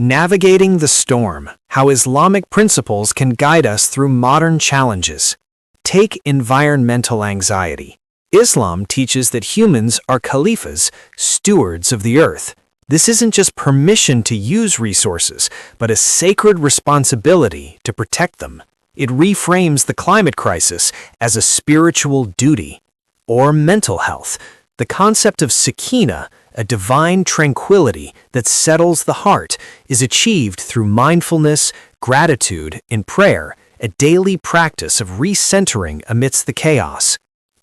Navigating the Storm: How Islamic Principles Can Guide Us Through Modern Challenges. Take environmental anxiety. Islam teaches that humans are khalifas, stewards of the earth. This isn't just permission to use resources, but a sacred responsibility to protect them. It reframes the climate crisis as a spiritual duty. Or mental health. The concept of sakina, a divine tranquility that settles the heart, is achieved through mindfulness, gratitude, and prayer, a daily practice of recentering amidst the chaos.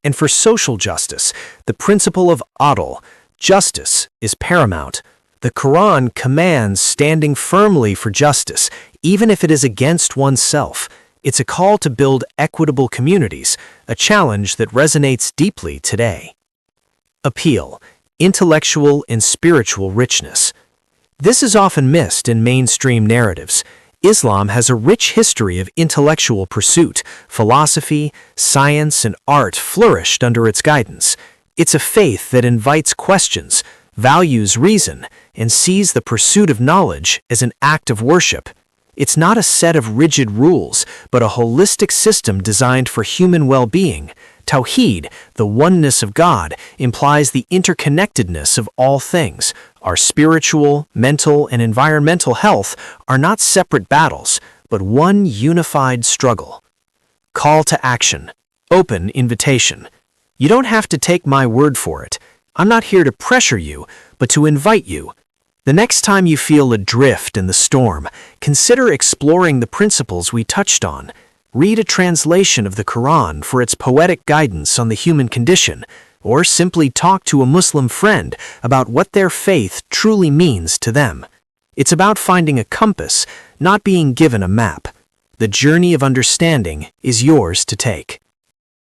And for social justice, the principle of adl, justice, is paramount. The Quran commands standing firmly for justice, even if it is against oneself. It's a call to build equitable communities, a challenge that resonates deeply today. Appeal: intellectual and spiritual richness. This is often missed in mainstream narratives. Islam has a rich history of intellectual pursuit. Philosophy, science, and art flourished under its guidance. It's a faith that invites questions, values reason, and sees the pursuit of knowledge as an act of worship. It's not a set of rigid rules, but a holistic system designed for human well-being. Tawheed, the oneness of God, implies the interconnectedness of all things. Our spiritual, mental, and environmental health are not separate battles, but one unified struggle. Call to action. Open invitation. You don't have to take my word for it. I'm not here to pressure you, but to invite you. The next time you feel adrift in the storm, consider exploring the principles we touched on. Read a translation of the Quran for its poetic guidance on the human condition, or simply talk to a Muslim friend about what their faith truly means to them. It's about finding a compass, not being given a map. The journey of understanding is yours to take.